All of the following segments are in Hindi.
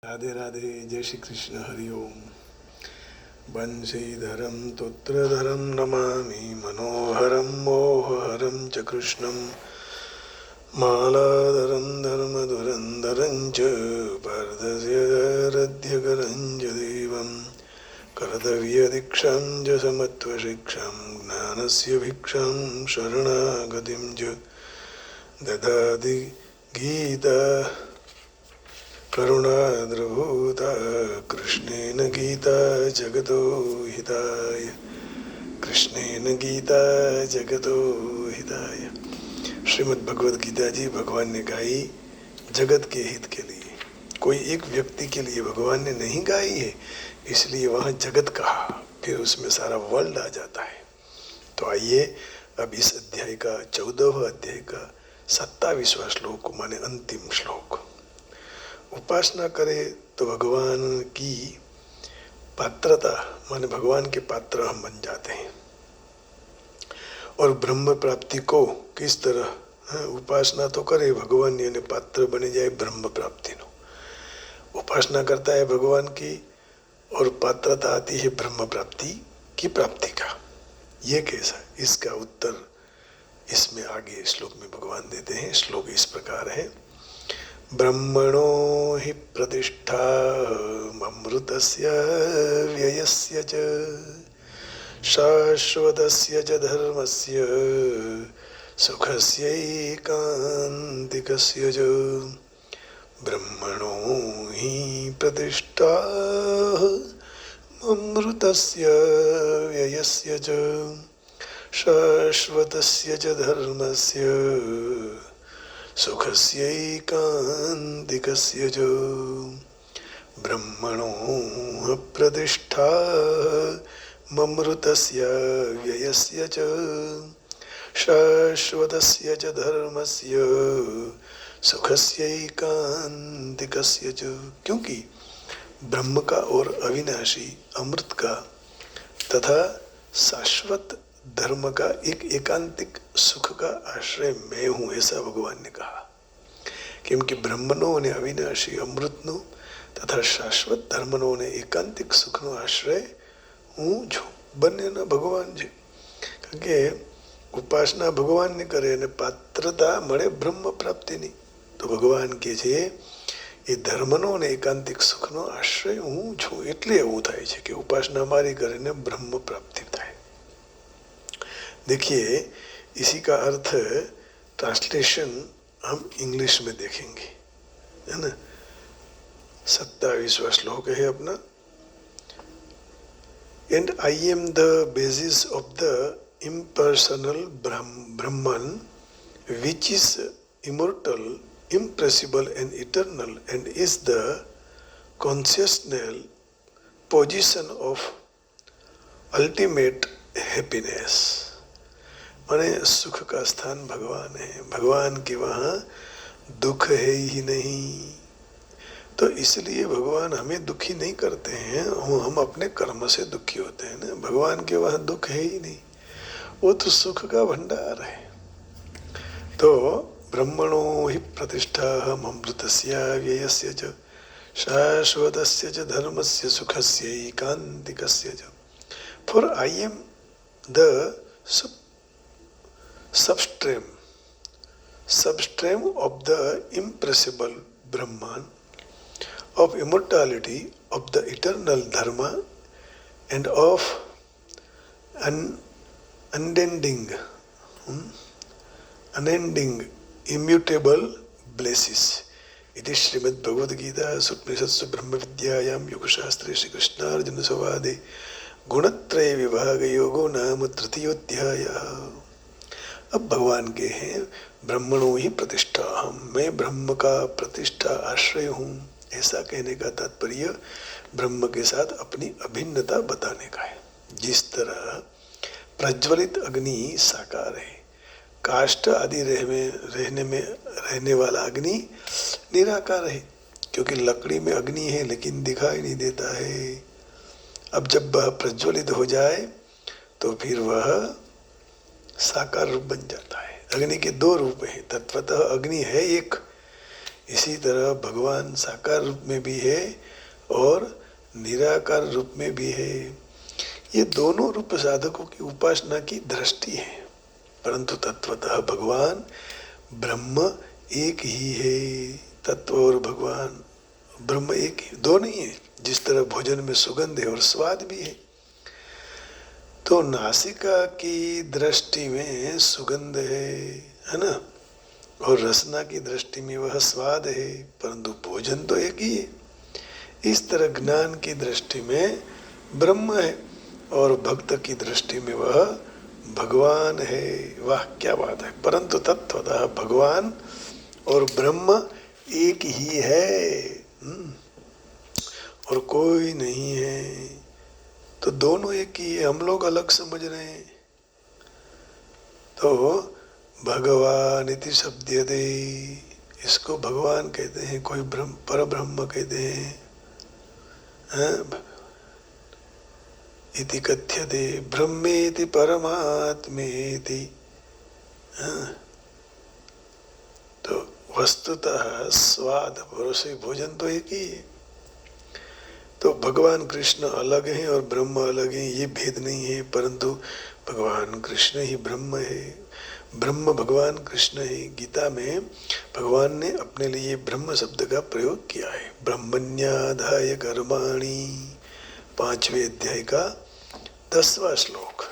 राधे राधे, जय श्री कृष्ण, हरि ओम। बंशीधरं तुत्रधरं नमामि मनोहरं मोहहरं च कृष्णं मालाधरं धर्मधुरन्धरं च पार्थस्यरध्यकरं च देवं कर्तव्यदीक्षां च समत्वशिक्षां ज्ञानस्य भिक्षां शरणागतिं च ददाति गीता करुणाद्रभूता कृष्णेन गीता जगतो हिताय, कृष्णेन गीता जगतो हिताय। श्रीमद् भगवद गीता जी भगवान ने गाई जगत के हित के लिए, कोई एक व्यक्ति के लिए भगवान ने नहीं गाई है, इसलिए वहाँ जगत कहा, फिर उसमें सारा वर्ल्ड आ जाता है। तो आइए अब इस अध्याय का 14वां अध्याय का 27वां श्लोक माने अंतिम श्लोक। उपासना करे तो भगवान की पात्रता माने भगवान के पात्र हम बन जाते हैं। और ब्रह्म प्राप्ति को किस तरह उपासना तो करे भगवान यानी पात्र बने जाए ब्रह्म प्राप्ति नो। उपासना करता है भगवान की और पात्रता आती है ब्रह्म प्राप्ति की प्राप्ति का। ये कैसा, इसका उत्तर इसमें आगे श्लोक में भगवान देते हैं। श्लोक इस प्रकार है, ब्रह्मणो हि प्रतिष्ठा अमृतस्य व्ययस्य च शाश्वतस्य च धर्मस्य सुखस्यैकान्तिकस्य च। ब्रह्मणो हि प्रतिष्ठा अमृतस्य व्ययस्य च शाश्वतस्य च धर्मस्य सुखस्यैकान्तिकस्य च। ब्रह्मणो प्रतिष्ठा ममृतस्य व्ययस्य च शाश्वतस्य च धर्मस्य सुखस्यैकान्तिकस्य च। क्योंकि ब्रह्म का और अविनाशी अमृत का तथा शाश्वत धर्म का एक एकांतिक सुख का आश्रय मैं हूँ, ऐसा भगवान ने कहा। क्योंकि ब्रह्मनो ने अविनाशी अमृतनो तथा शाश्वत धर्मनो ने एकांतिक सुखनो आश्रय हूँ जो बने न भगवान जी। क्योंकि उपासना भगवान ने करे ने पात्रता मळे ब्रह्म प्राप्ति नहीं, तो भगवान के छे એ ધર્મનો ને એકાંતિક સુખનો આશ્રય હું છું, એટલે એવું થાય છે કે ઉપાસના મારી કરીને ब्रह्म प्राप्ति થાય। देखिए इसी का अर्थ ट्रांसलेशन हम इंग्लिश में देखेंगे, है ना। 27वां श्लोक है अपना, and I am the basis of the impersonal Brahman which is immortal, impressible and eternal, and is the consciousness position of ultimate happiness। माने सुख का स्थान भगवान है, भगवान के वहाँ दुख है ही नहीं, तो इसलिए भगवान हमें दुखी नहीं करते हैं, हम अपने कर्म से दुखी होते हैं ना। भगवान के वहाँ दुख है ही नहीं, वो तो सुख का भंडार है। तो ब्रह्मणो हि प्रतिष्ठा अमृतस्य व्ययस्य च शाश्वतस्य च धर्मस्य सुखस्य एकान्तिकस्य च। For I am the substrate of the impressible Brahman, of immortality, of the eternal dharma, and of unending immutable blesses। इति श्रीमद् भगवद गीता उपनिषत्सु ब्रह्म विद्यायां योगशास्त्रे श्री कृष्णार्जुन संवादे गुणत्रय विभाग योगो नाम तृतीयोऽध्यायः। अब भगवान के हैं ब्रह्मणो ही प्रतिष्ठा, हम मैं ब्रह्म का प्रतिष्ठा आश्रय हूँ। ऐसा कहने का तात्पर्य ब्रह्म के साथ अपनी अभिन्नता बताने का है। जिस तरह प्रज्वलित अग्नि साकार है, काष्ठ आदि रहने वाला अग्नि निराकार है, क्योंकि लकड़ी में अग्नि है लेकिन दिखाई नहीं देता है। अब जब वह प्रज्वलित हो जाए तो फिर वह साकार रूप बन जाता है। अग्नि के दो रूप हैं, तत्वतः अग्नि है एक, इसी तरह भगवान साकार रूप में भी है और निराकार रूप में भी है। ये दोनों रूप साधकों की उपासना की दृष्टि है, परंतु तत्वतः भगवान ब्रह्म एक ही है। तत्व और भगवान ब्रह्म एक ही, दो नहीं है। जिस तरह भोजन में सुगंध है और स्वाद भी है, तो नासिका की दृष्टि में सुगंध है ना, और रसना की दृष्टि में वह स्वाद है, परंतु भोजन तो एक ही है। इस तरह ज्ञान की दृष्टि में ब्रह्म है और भक्त की दृष्टि में वह भगवान है। वाह क्या बात है। परंतु तत्वतः भगवान और ब्रह्म एक ही है और कोई नहीं है। तो दोनों एक ही है, हम लोग अलग समझ रहे हैं। तो भगवान इति शब्दयते, इसको भगवान कहते हैं, कोई ब्रह्म पर ब्रह्म कहते हैं। इति कथ्यते ब्रह्मेति परमात्मेति। तो वस्तुतः स्वाद भरोसे भोजन तो एक ही है। तो भगवान कृष्ण अलग हैं और ब्रह्म अलग हैं, ये भेद नहीं है, परंतु भगवान कृष्ण ही ब्रह्म है, ब्रह्म भगवान कृष्ण है। गीता में भगवान ने अपने लिए ब्रह्म शब्द का प्रयोग किया है। ब्रह्मण्याधाय कर्माणि, 5वें अध्याय का 10वां श्लोक।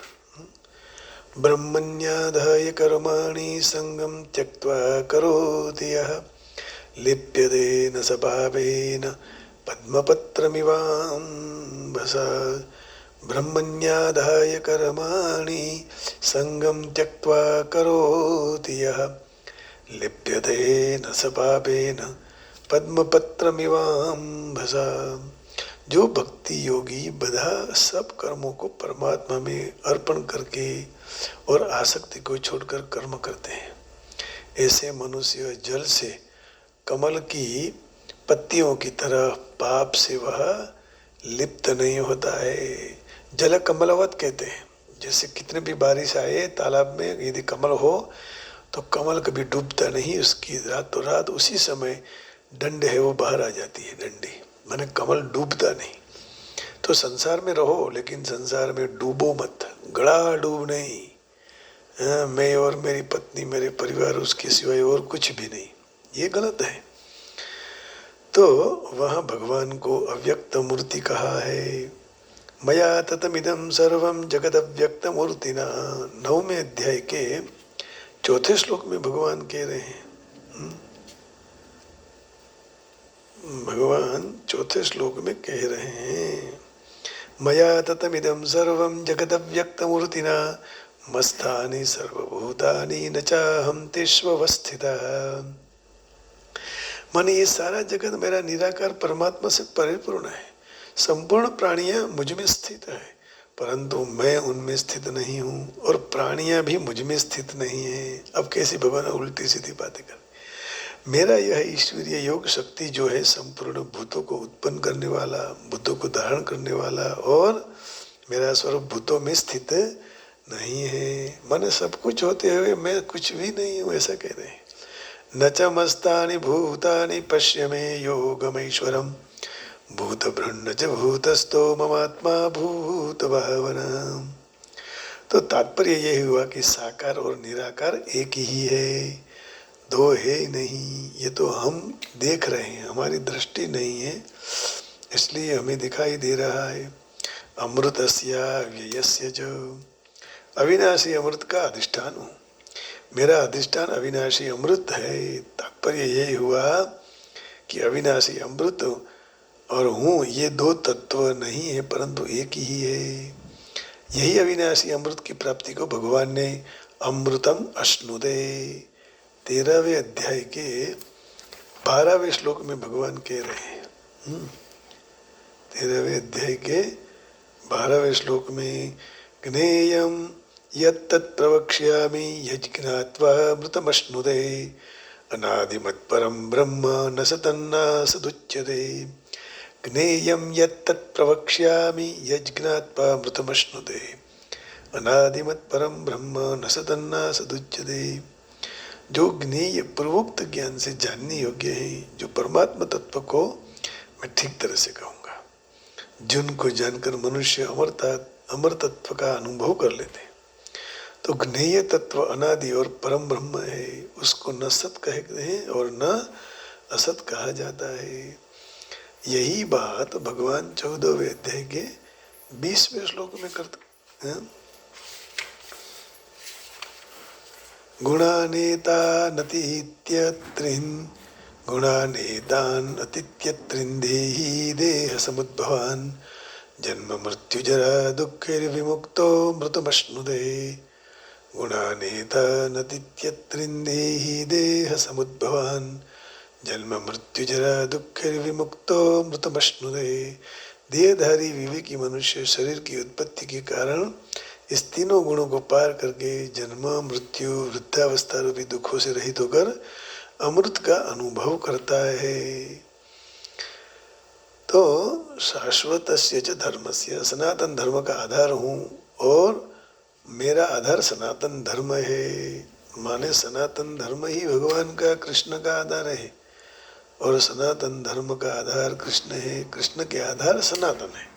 ब्रह्मण्याधाय कर्माणि संगम त्यक्त्वा करोति यः लिप्यते न स पापेन पद्मपत्रमिवाम्भसा। ब्रह्मण्याधाय कर्माणि संगम त्यक्त्वा करोति यः लिप्यते न स पापेन पद्मपत्रमिवाम्भसा। जो भक्ति योगी बधा सब कर्मों को परमात्मा में अर्पण करके और आसक्ति को छोड़कर कर्म करते हैं, ऐसे मनुष्य जल से कमल की पत्तियों की तरह पाप से वह लिप्त नहीं होता है। जल कमलवत कहते हैं। जैसे कितने भी बारिश आए तालाब में, यदि कमल हो तो कमल कभी डूबता नहीं, उसकी रातों रात उसी समय डंड है वो बाहर आ जाती है, डंडी माने कमल डूबता नहीं। तो संसार में रहो लेकिन संसार में डूबो मत, गड़ा डूब नहीं। मैं और मेरी पत्नी, मेरे परिवार, उसके सिवाय और कुछ भी नहीं, ये गलत है। तो वहाँ भगवान को अव्यक्त मूर्ति कहा है। मया ततमिदं सर्वं जगद अव्यक्त मूर्तिना, 9वें अध्याय के 4थे श्लोक में भगवान कह रहे हैं। भगवान 4थे श्लोक में कह रहे हैं, मया ततमिदं सर्वं जगद अव्यक्त मूर्तिना मस्तानि सर्वभूतानि न चाहं तेष्वस्थितः। माने ये सारा जगत मेरा निराकार परमात्मा से परिपूर्ण है। संपूर्ण प्राणियां मुझ में स्थित है, परंतु मैं उनमें स्थित नहीं हूँ और प्राणियां भी मुझ में स्थित नहीं है। अब कैसी भगवान उल्टी सीधी बातें कर। मेरा यह ईश्वरीय योग शक्ति जो है संपूर्ण भूतों को उत्पन्न करने वाला, भूतों को धारण करने वाला, और मेरा स्वरूप भूतों में स्थित नहीं है। माने सब कुछ होते हुए मैं कुछ भी नहीं हूँ, ऐसा कह रहे हैं। न च मस्तानि भूतानि पश्य मे योगमैश्वरम् भूतभृन्न च भूतस्थो ममात्मा भूतभावना। तो तात्पर्य यही हुआ कि साकार और निराकार एक ही है, दो है ही नहीं। ये तो हम देख रहे हैं, हमारी दृष्टि नहीं है, इसलिए हमें दिखाई दे रहा है। अमृतस्य व्ययस्य जो, अविनाशी अमृत का अधिष्ठान हूँ, मेरा अधिष्ठान अविनाशी अमृत है। तात्पर्य यही हुआ कि अविनाशी अमृत और हूँ ये दो तत्व नहीं है, परंतु एक ही है। यही अविनाशी अमृत की प्राप्ति को भगवान ने अमृतम अश्नुते 13वें अध्याय के 12वें श्लोक में भगवान कह रहे हैं। 13वें अध्याय के 12वें श्लोक में ज्ञेयम् यत्तत् प्रवक्ष्यामि यज्ञात्वा अमृतमश्नुते अनादिमत्परं ब्रह्म न स तन्न सदुच्यते। ज्ञेयं यत्तत् प्रवक्ष्यामि यज्ञात्वा अमृतमश्नुते अनादिमत्परं ब्रह्म न स तन्न सदुच्यते। जो ज्ञेय पूर्वोक्त ज्ञान से जानने योग्य है, जो परमात्मा तत्व को मैं ठीक तरह से कहूँगा, जिनको जानकर मनुष्य अमर तत्व का अनुभव कर लेते हैं। तो ज्ञेय तत्व अनादि और परम ब्रह्म है, उसको न सत कहते हैं और न असत कहा जाता है। यही बात भगवान 14वें अध्याय के 20वें श्लोक में करते हैं। गुणानेतान अतित्यत्रिन देहि देह समुद्भवान जन्म मृत्यु जरा दुःखैर्विमुक्तो मृतमश्नुते। गुणानेतान अतित्यत्रिन देहि देह समुद्भवान जन्म मृत्यु जरा दुःखैर्विमुक्तो मृतमश्नुते। देहधारी विवेकी मनुष्य शरीर की उत्पत्ति के कारण इस तीनों गुणों को पार करके जन्म मृत्यु वृद्धावस्था रूपी दुखों से रहित होकर अमृत का अनुभव करता है। तो शाश्वतस्य च धर्मस्य, सनातन धर्म का आधार हूँ और मेरा आधार सनातन धर्म है। माने सनातन धर्म ही भगवान का, कृष्ण का आधार है और सनातन धर्म का आधार कृष्ण है, कृष्ण के आधार सनातन है।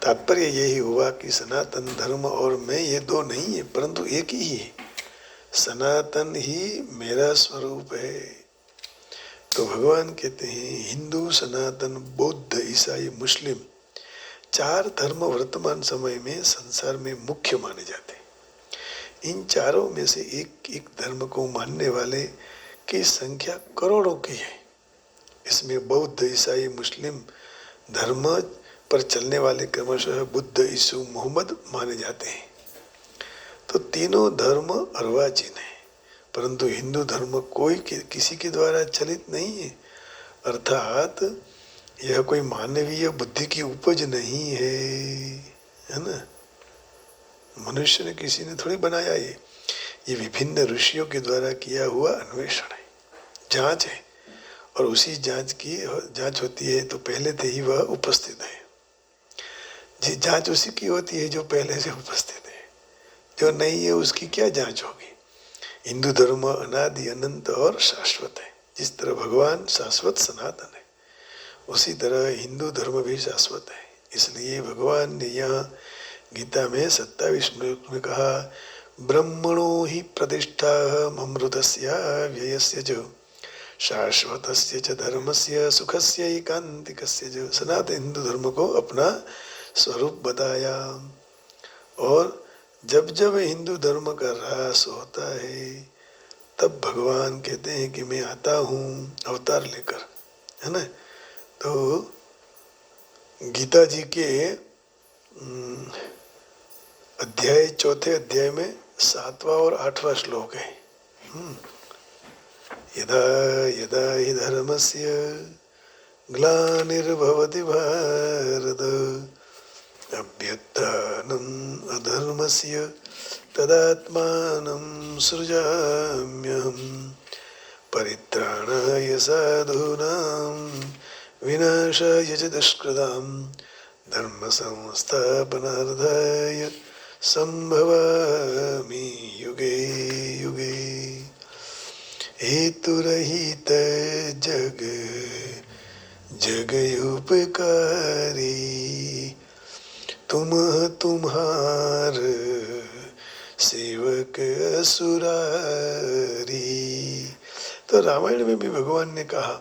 तात्पर्य यही हुआ कि सनातन धर्म और मैं ये दो नहीं है, परंतु एक ही है। सनातन ही मेरा स्वरूप है। तो भगवान कहते हैं हिंदू, सनातन, बौद्ध, ईसाई, मुस्लिम, 4 धर्म वर्तमान समय में संसार में मुख्य माने जाते हैं। इन चारों में से एक धर्म को मानने वाले की संख्या करोड़ों की है। इसमें बौद्ध, ईसाई, मुस्लिम धर्म पर चलने वाले क्रमशः बुद्ध, यीशु, मोहम्मद माने जाते हैं। तो तीनों धर्म अर्वाचीन है, परंतु हिंदू धर्म कोई किसी के द्वारा चलित नहीं है, अर्थात यह कोई मानवीय बुद्धि की उपज नहीं है ना। मनुष्य ने, किसी ने थोड़ी बनाया ये विभिन्न ऋषियों के द्वारा किया हुआ अन्वेषण है, जांच है, और उसी जांच होती है तो पहले से ही वह उपस्थित है। जी, जांच उसी की होती है जो पहले से उपस्थित है, जो नहीं है उसकी क्या जांच होगी। हिंदू धर्म अनादि, अनंत और शाश्वत है। जिस तरह भगवान शाश्वत सनातन है, उसी तरह हिंदू धर्म भी शाश्वत है। इसलिए भगवान ने यहाँ गीता में 27 श्लोक में कहा, ब्रह्मणो ही प्रतिष्ठा अमृतस्य व्ययस्य च शाश्वतस्य च धर्मस्य सुखस्य एकांतिकस्य च। सनातन हिंदू धर्म को अपना स्वरूप बताया। और जब जब हिंदू धर्म का ह्रास होता है तब भगवान कहते हैं कि मैं आता हूँ अवतार लेकर, है ना। तो गीता जी के अध्याय, 4थे अध्याय में 7वां और 8वां श्लोक है। यदा यदा हि धर्मस्य ग्लानिर्भवति भारत अभ्युत्थानम् अधर्मस्य तदात्मानं सृजाम्यहम् परित्राणाय साधूनां विनाशाय च दुष्कृतां धर्म संस्थापनार्थाय संभवामि युगे युगे। हेतुरहित जग जगयुपकारी तुम तुम्हार सेवक असुरारी। तो रामायण में भी भगवान ने कहा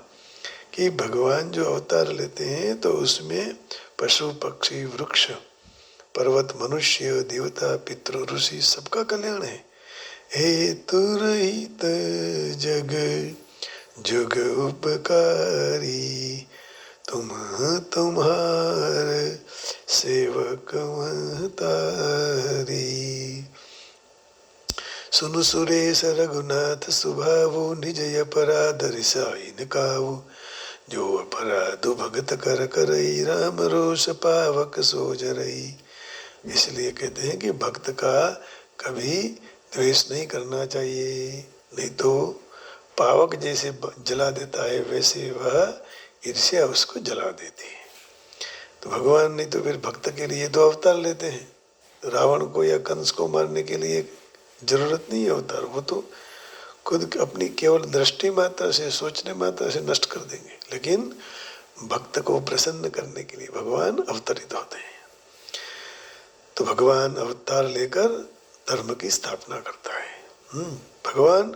कि भगवान जो अवतार लेते हैं तो उसमें पशु पक्षी वृक्ष पर्वत मनुष्य देवता पितृ ऋषि सबका कल्याण है। हेतुरहित जग जुग उपकारी तुम तुम्हार सेवक महतारी। सुनु सुरेश रघुनाथ सुभावो निज अपराध रिसाई न काऊ जो अपराध भगत कर करई राम रोष पावक सो जरई। इसलिए कहते हैं कि भक्त का कभी द्वेष नहीं करना चाहिए, नहीं तो पावक जैसे जला देता है वैसे वह ईर्ष्या उसको जला देती है। तो भगवान ने तो फिर भक्त के लिए 2 अवतार लेते हैं। रावण को या कंस को मारने के लिए जरूरत नहीं है अवतार, वो तो खुद अपनी केवल दृष्टि मात्र से, सोचने मात्र से नष्ट कर देंगे। लेकिन भक्त को प्रसन्न करने के लिए भगवान अवतरित होते हैं। तो भगवान अवतार लेकर धर्म की स्थापना करता है। भगवान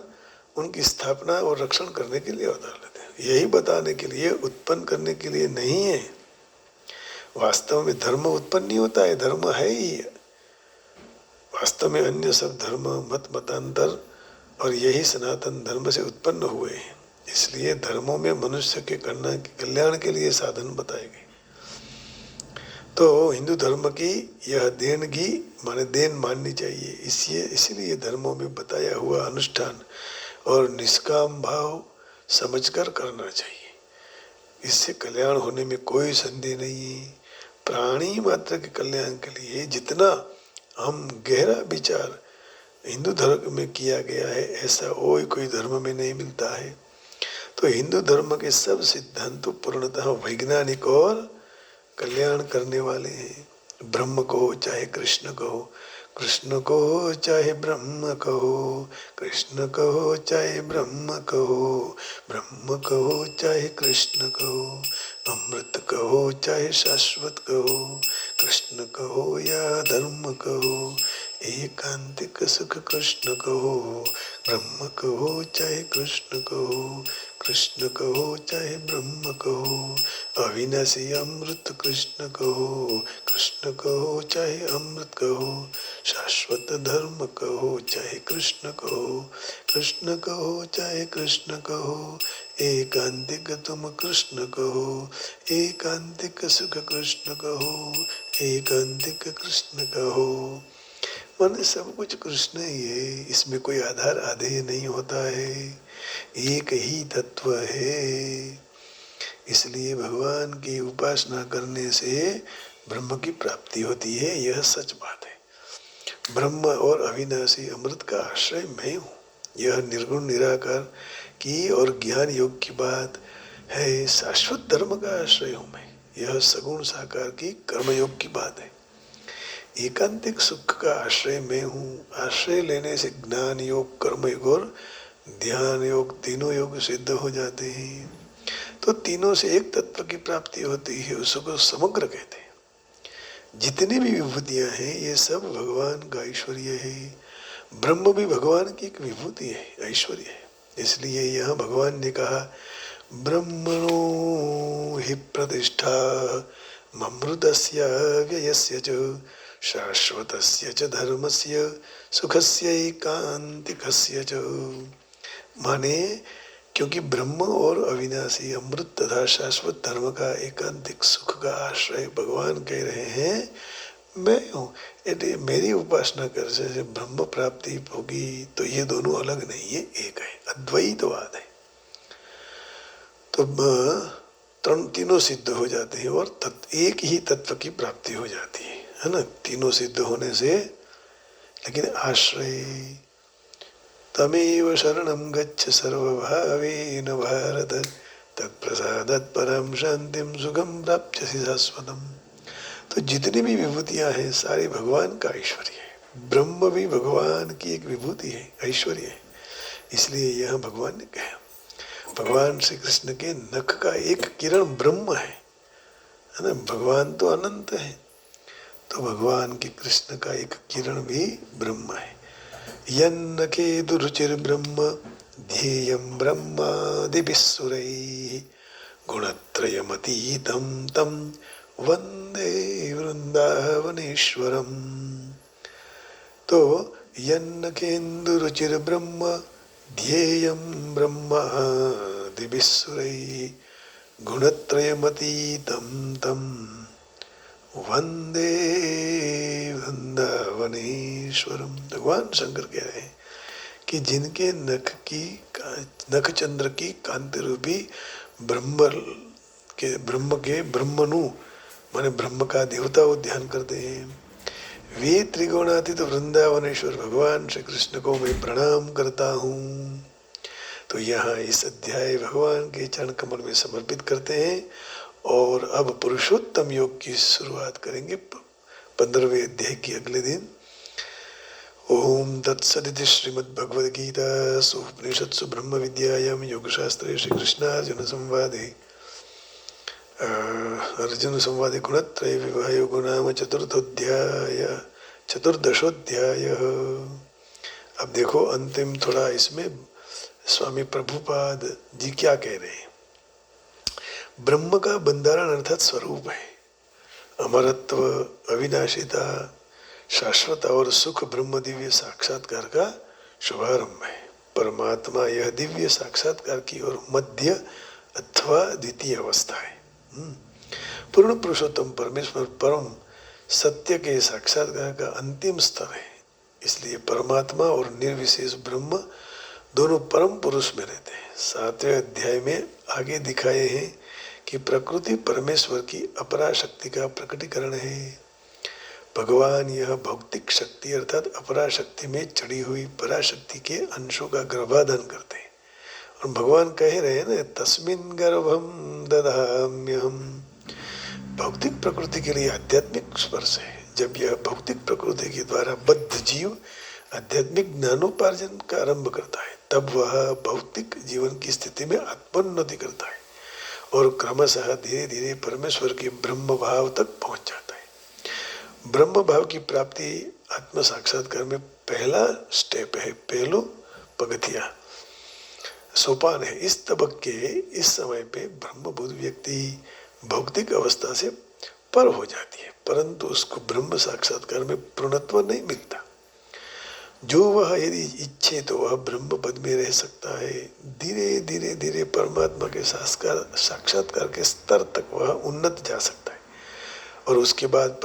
उनकी स्थापना और रक्षण करने के लिए अवतार लेते हैं। यही बताने के लिए, उत्पन्न करने के लिए नहीं है। वास्तव में धर्म उत्पन्न नहीं होता है, धर्म है ही। वास्तव में अन्य सब धर्म, मत मतांतर और यही सनातन धर्म से उत्पन्न हुए हैं। इसलिए धर्मों में मनुष्य के कल्याण के लिए साधन बताए गए। तो हिंदू धर्म की यह देनगी माने देन माननी चाहिए। इसीलिए धर्मों में बताया हुआ अनुष्ठान और निष्काम भाव समझकर करना चाहिए। इससे कल्याण होने में कोई संदेह नहीं है। प्राणी मात्र के कल्याण के लिए जितना हम गहरा विचार हिंदू धर्म में किया गया है, ऐसा और कोई धर्म में नहीं मिलता है। तो हिंदू धर्म के सब सिद्धांत पूर्णतः वैज्ञानिक और कल्याण करने वाले हैं। ब्रह्म को चाहे कृष्ण कहो, कृष्ण को चाहे ब्रह्म कहो, कृष्ण कहो चाहे ब्रह्म कहो, ब्रह्म कहो चाहे कृष्ण कहो, अमृत कहो चाहे शाश्वत कहो, कृष्ण कहो या धर्म कहो, एकांतिक सुख कृष्ण कहो, ब्रह्म कहो चाहे कृष्ण कहो, कृष्ण कहो चाहे ब्रह्म कहो, अविनाशी अमृत कृष्ण कहो, कृष्ण कहो चाहे अमृत कहो, शाश्वत धर्म कहो चाहे कृष्ण कहो, कृष्ण कहो चाहे कृष्ण कहो, एकांतिक तुम कृष्ण कहो, एकांतिक सुख कृष्ण कहो, एकांतिक कृष्ण कहो। मन सब कुछ कृष्ण ही है, इसमें कोई आधार आधेय नहीं होता है, एक ही तत्व है। इसलिए भगवान की उपासना करने से ब्रह्म की प्राप्ति होती है, यह सच बात है। ब्रह्म और अविनाशी अमृत का आश्रय मैं हूँ, यह निर्गुण निराकार की और ज्ञान योग की बात है। शाश्वत धर्म का आश्रय हूँ मैं, यह सगुण साकार की कर्मयोग की बात है। एकांतिक सुख का आश्रय मैं हूँ, आश्रय लेने से ज्ञान योग, कर्म योग और ध्यान योग तीनों योग सिद्ध हो जाते हैं। तो तीनों से एक तत्व की प्राप्ति होती है, उसको समग्र कहते हैं। जितनी भी विभूतियां हैं ये सब भगवान का ऐश्वर्य है। ब्रह्म भी भगवान की एक विभूति है, ऐश्वर्य है। इसलिए यहाँ भगवान ने कहा ब्रह्मणो हि प्रतिष्ठा ममृतस्य व्ययस्य च शाश्वतस्य च धर्मस्य सुखस्य एकांतिकस्य च। माने क्योंकि ब्रह्म और अविनाशी अमृत तथा शाश्वत धर्म का एकांतिक सुख का आश्रय भगवान कह रहे हैं मैं हूँ। यदि मेरी उपासना करने से ब्रह्म प्राप्ति होगी तो ये दोनों अलग नहीं है, एक है, अद्वैतवाद है। तो तीनों सिद्ध हो जाते हैं और एक ही तत्व की प्राप्ति हो जाती है ना, तीनों सिद्ध होने से। लेकिन आश्रय तमेव शरणं गच्छ सर्वभावेन भारत, तत्प्रसादात् परम शांतिम सुखम प्राप्स्यसि शाश्वतम्। तो जितनी भी विभूतियां हैं सारी भगवान का ऐश्वर्य है। ब्रह्म भी भगवान की एक विभूति है, ऐश्वर्य है। इसलिए यह भगवान ने कहा, भगवान श्री कृष्ण के नख का एक किरण ब्रह्म है ना। भगवान तो अनंत है, तो भगवान के कृष्ण का एक किरण भी ब्रह्म है। यन्नखे दुरुचिर ब्रह्म ध्येयं ब्रह्मादिभिस्सुरैः गुणत्रयमतीतं तं वंदे वृंदावनेश्वरम। तो यन्नखेन्दुरुचिर ब्रह्म ध्येयं ब्रह्मादिभिस्सुरैः गुणत्रयमतीतं तं वंदे वृंदावनेश्वरम। भगवान शंकर कह रहे हैं कि जिनके नख चंद्र की कांति रूपी ब्रह्मनु माने ब्रह्म का देवता उद्यान करते हैं, वे त्रिगुणातीत वृंदावनेश्वर भगवान श्री कृष्ण को मैं प्रणाम करता हूँ। तो यहाँ इस अध्याय भगवान के चरण कमल में समर्पित करते हैं और अब पुरुषोत्तम योग की शुरुआत करेंगे 15वें अध्याय की अगले दिन। ओम तत्सदिति श्रीमद्भगवद्गीतासु उपनिषत्सु ब्रह्मविद्यायां योगशास्त्रे श्रीकृष्णार्जुन संवादे अर्जुन संवादे गुणत्रय विवाह योगो नाम चतुर्दशोध्याय। अब देखो अंतिम थोड़ा इसमें स्वामी प्रभुपाद जी क्या कह रहे हैं। ब्रह्म का बंधारण अर्थात स्वरूप है, अमरत्व, अविनाशिता, शाश्वत और सुख ब्रह्म दिव्य साक्षात्कार का शुभारंभ है। परमात्मा यह दिव्य साक्षात्कार की ओर मध्य अथवा द्वितीय अवस्था है। पूर्ण पुरुषोत्तम परमेश्वर परम सत्य के साक्षात्कार का अंतिम स्तर है। इसलिए परमात्मा और निर्विशेष ब्रह्म दोनों परम पुरुष में रहते हैं। 7वें अध्याय में आगे दिखाए हैं कि प्रकृति परमेश्वर की अपरा शक्ति का प्रकटीकरण है। भगवान यह भौतिक शक्ति अर्थात अपरा शक्ति में चढ़ी हुई पराशक्ति के अंशों का गर्भाधान करते हैं। और भगवान कह रहे हैं ना, तस्मिन् गर्भम दधाम्यहम्। भौतिक प्रकृति के लिए आध्यात्मिक स्पर्श है। जब यह भौतिक प्रकृति के द्वारा बद्ध जीव आध्यात्मिक ज्ञानोपार्जन का आरंभ करता है, तब वह भौतिक जीवन की स्थिति में आत्मोन्नति करता है और क्रमशः धीरे धीरे परमेश्वर के ब्रह्म भाव तक पहुंच जाता है। ब्रह्म भाव की प्राप्ति आत्म साक्षात्कार में पहला स्टेप है, पहलो पगथिया सोपान है। इस तबक्के इस समय पे ब्रह्मबोध व्यक्ति भौतिक अवस्था से पर हो जाती है, परंतु उसको ब्रह्म साक्षात्कार में पूर्णत्व नहीं मिलता। जो वह यदि इच्छे तो वह ब्रह्म पद में रह सकता है। धीरे धीरे धीरे परमात्मा के साक्षात्कार के स्तर तक वह उन्नत जा सकता है और उसके बाद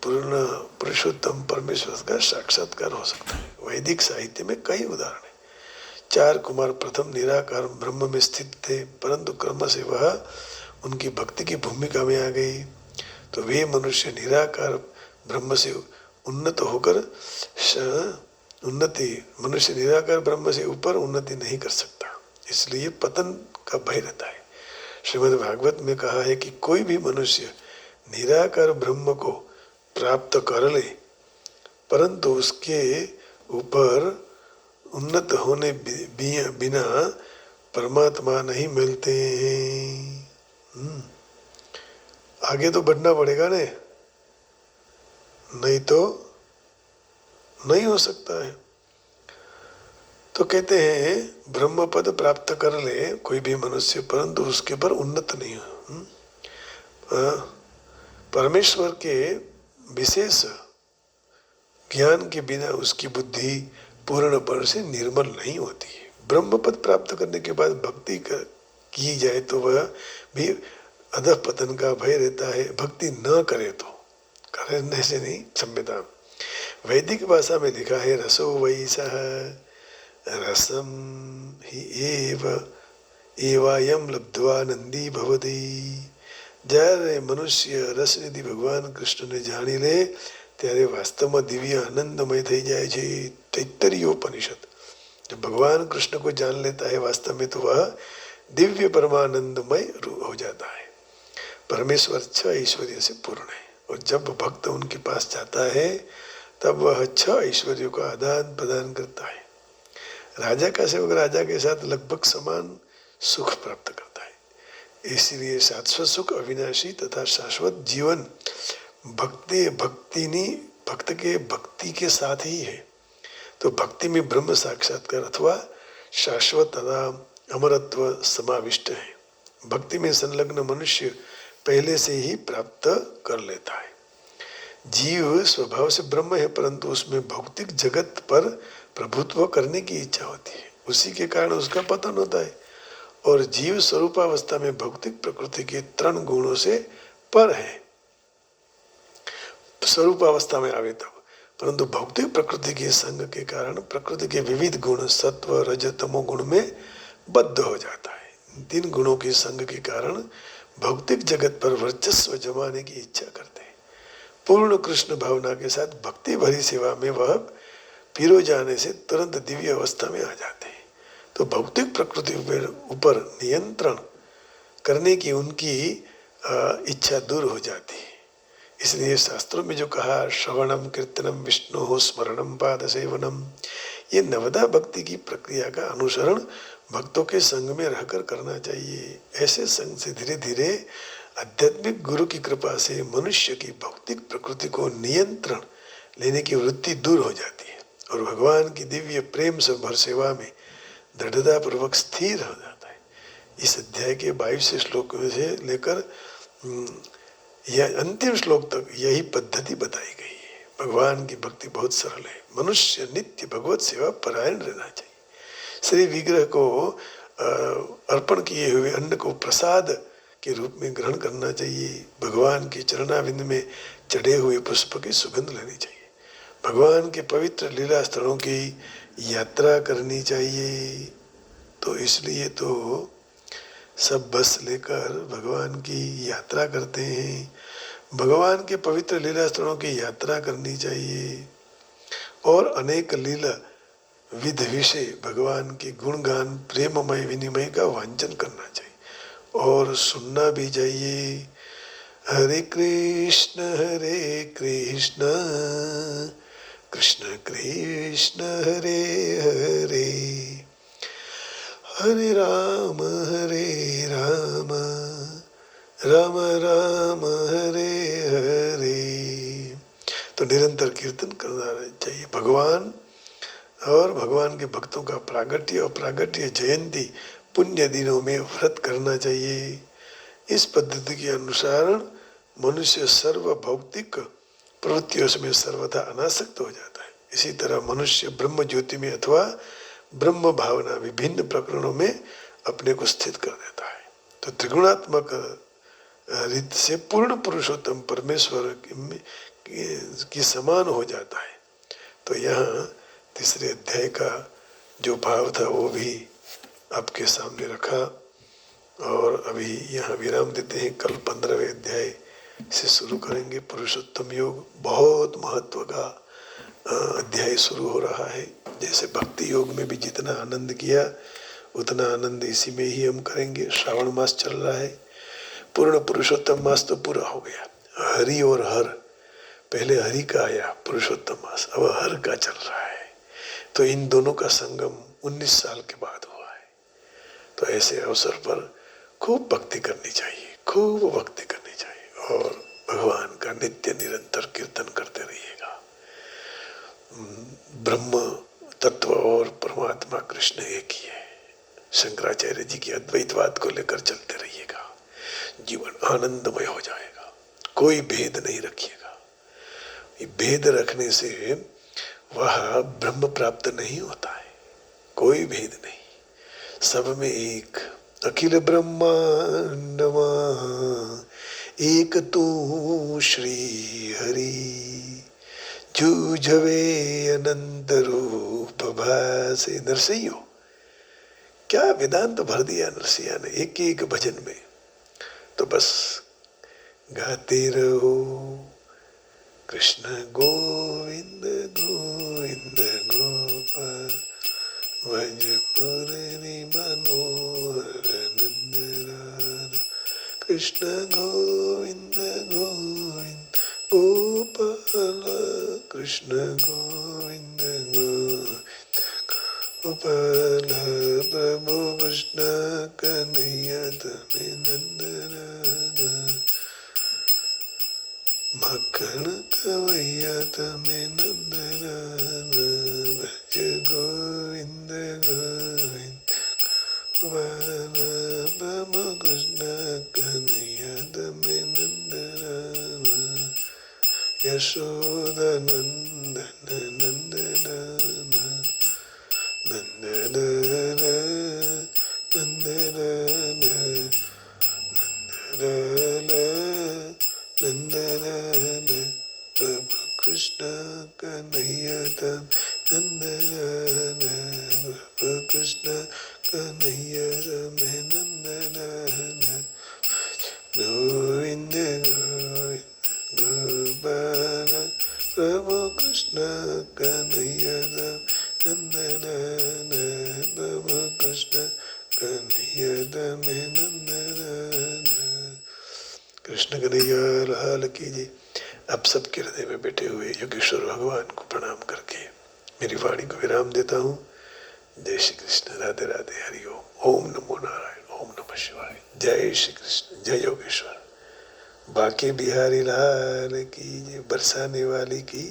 पूर्ण पुरुषोत्तम परमेश्वर का साक्षात्कार हो सकता है। वैदिक साहित्य में कई उदाहरण है। 4 कुमार प्रथम निराकार ब्रह्म में स्थित थे, परंतु क्रम से वह उनकी भक्ति की भूमिका में आ गई, तो वे मनुष्य निराकार ब्रह्म से उन्नत होकर मनुष्य निराकार ब्रह्म से ऊपर उन्नति नहीं कर सकता, इसलिए पतन का भय रहता है। श्रीमद् भागवत में कहा है कि कोई भी मनुष्य निराकार ब्रह्म को प्राप्त कर ले, परंतु उसके ऊपर उन्नत होने बिना परमात्मा नहीं मिलते हैं। आगे तो बढ़ना पड़ेगा ने, नहीं तो नहीं हो सकता है। तो कहते हैं ब्रह्म पद प्राप्त कर ले कोई भी मनुष्य, परंतु उसके पर उन्नत नहीं हो। परमेश्वर के विशेष ज्ञान के बिना उसकी बुद्धि पूर्णपण से निर्मल नहीं होती है। ब्रह्म पद प्राप्त करने के बाद भक्ति की जाए तो वह भी अधः पतन का भय रहता है। भक्ति न करे तो, करने से नहीं, क्षम्यता। वैदिक भाषा में लिखा है रसो वैसः रसम ही एवायम लब्ध्वा नंदी भवति। જ્યારે મનુષ્ય રસનિધિ ભગવાન કૃષ્ણને જાણી લે ત્યારે વાસ્તવમાં દિવ્ય આનંદમય થઈ જાય છે। तैत्तरीयोपनिषद। जब भगवान कृष्ण को जान लेता है वास्तव में, तो वह दिव्य परमानंदमय हो जाता है। परमेश्वर 6 ऐश्वर्य से पूर्ण है और जब भक्त उनके पास जाता है तब वह 6 ऐश्वर्यों का आदान प्रदान करता है। राजा का सेवक राजा के साथ लगभग समान सुख प्राप्त करता है। इसलिए शाश्वत सुख, अविनाशी तथा शाश्वत जीवन भक्ति के साथ ही है। तो भक्ति में ब्रह्म साक्षात्कार अथवा शाश्वत तथा अमरत्व समाविष्ट है। भक्ति में संलग्न मनुष्य पहले से ही प्राप्त कर लेता है। जीव स्वभाव से ब्रह्म है, परंतु उसमें भौतिक जगत पर प्रभुत्व करने की इच्छा होती है, उसी के कारण उसका पतन होता है। और जीव स्वरूपावस्था में भौतिक प्रकृति के 3 गुणों से पर है, स्वरूपावस्था में आवे तब, परंतु भौतिक प्रकृति के संग के कारण प्रकृति के विविध गुण सत्व रज तमो गुण में बद्ध हो जाता है। 3 गुणों के संग के कारण भौतिक जगत पर वर्चस्व जमाने की इच्छा करते हैं। पूर्ण कृष्ण भावना के साथ भक्ति भरी सेवा में वह पिरो जाने से तुरंत दिव्य अवस्था में आ जाते हैं। तो भौतिक प्रकृति ऊपर नियंत्रण करने की उनकी इच्छा दूर हो जाती है। इसलिए शास्त्रों में जो कहा श्रवणम कीर्तनम विष्णु स्मरणम पाद सेवनम, ये नवदा भक्ति की प्रक्रिया का अनुसरण भक्तों के संग में रहकर करना चाहिए। ऐसे संग से धीरे धीरे आध्यात्मिक गुरु की कृपा से मनुष्य की भौतिक प्रकृति को नियंत्रण लेने की वृत्ति दूर हो जाती है और भगवान की दिव्य प्रेम से भर सेवा में दृढ़ता पूर्वक स्थिर हो जाता है। इस अध्याय के 22 श्लोक से लेकर यह अंतिम श्लोक तक यही पद्धति बताई गई है। भगवान की भक्ति बहुत सरल है। मनुष्य नित्य भगवत सेवा परायण रहना चाहिए। श्री विग्रह को अर्पण किए हुए अन्न को प्रसाद के रूप में ग्रहण करना चाहिए। भगवान के चरणाविंद में चढ़े हुए पुष्प की सुगंध लेनी चाहिए। भगवान के पवित्र लीला स्थलों की यात्रा करनी चाहिए। तो इसलिए तो सब बस लेकर भगवान की यात्रा करते हैं। भगवान के पवित्र लीला स्थलों की यात्रा करनी चाहिए और अनेक लीला विध विषय भगवान के गुणगान प्रेममय विनिमय का वांछन करना चाहिए और सुनना भी चाहिए। हरे कृष्ण कृष्ण कृष्ण हरे हरे, हरे राम राम राम हरे हरे। तो निरंतर कीर्तन करना चाहिए। भगवान और भगवान के भक्तों का प्रागट्य और प्रागट्य जयंती पुण्य दिनों में व्रत करना चाहिए। इस पद्धति के अनुसार मनुष्य सर्व भौतिक प्रवृत्तियों में सर्वथा अनासक्त हो जाता है। इसी तरह मनुष्य ब्रह्म ज्योति में अथवा ब्रह्म भावना विभिन्न प्रकरणों में अपने को स्थित कर देता है। तो त्रिगुणात्मक रीत से पूर्ण पुरुषोत्तम परमेश्वर की समान हो जाता है। तो यहाँ तीसरे अध्याय का जो भाव था वो भी आपके सामने रखा और अभी यहाँ विराम देते हैं। कल 15वें अध्याय से शुरू करेंगे। पुरुषोत्तम योग बहुत महत्व का अध्याय शुरू हो रहा है। जैसे भक्ति योग में भी जितना आनंद किया उतना आनंद इसी में ही हम करेंगे। श्रावण मास चल रहा है, पूर्ण पुरुषोत्तम मास तो पूरा हो गया। हरि और हर, पहले हरि का आया पुरुषोत्तम मास, अब हर का चल रहा है। तो इन दोनों का संगम 19 साल के बाद हुआ है। तो ऐसे अवसर पर खूब भक्ति करनी चाहिए, खूब भक्ति करनी चाहिए और भगवान का नित्य निरंतर कीर्तन करते रहिएगा। ब्रह्म तत्व और परमात्मा कृष्ण एक ही है। शंकराचार्य जी की अद्वैतवाद को लेकर चलते रहिएगा, जीवन आनंदमय हो जाएगा। कोई भेद नहीं रखिएगा। भेद रखने से वह ब्रह्म प्राप्त नहीं होता है। कोई भेद नहीं, सब में एक। अखिल ब्रह्मांडमा एक तू श्री हरि, जूझवे अनंत रूप भासे। नरसिंह क्या वेदांत भर दिया नरसिंह ने एक एक भजन में। तो बस गाते रहो कृष्ण गोविंद गोविंद गोपाल, भज मुरली मनोहर नंदलाल। कृष्ण गोविंद गोविंद गोपाल, कृष्ण गोविंद गोविंद गोपाल। प्रभु कृष्ण कन्हैया तुम्हें नंदलाल, मक्खन कवैया तुम्हें नंदलाल। भज गोविंद गोविंद गोपाल, प्रभु कृष्ण कन्हैया तुम्हें नंदलाल। यशोदा नंदन नंदलाल, नंदलाल नंदलाल नंदलाल नंदलाल। प्रभु कृष्ण कन्हैया नंदलाल, प्रभु कृष्ण कन्हैया में नंदलाल। गोविंद गोविंद गोपाल, प्रभु कृष्ण कन्हैया नंदलाल, प्रभु कृष्ण कन्हैया में नंदलाल। कृष्ण कन्हैया लाल की जय। अब सबके हृदय में बैठे हुए योगेश्वर भगवान को प्रणाम करके मेरी वाणी को विराम देता हूँ। जय श्री कृष्ण, राधे राधे, हरि ओम। ओम नमो नारायण, ओम नमः शिवाय। जय श्री कृष्ण, जय योगेश्वर। बाके बिहारी लाल की, बरसाने वाली की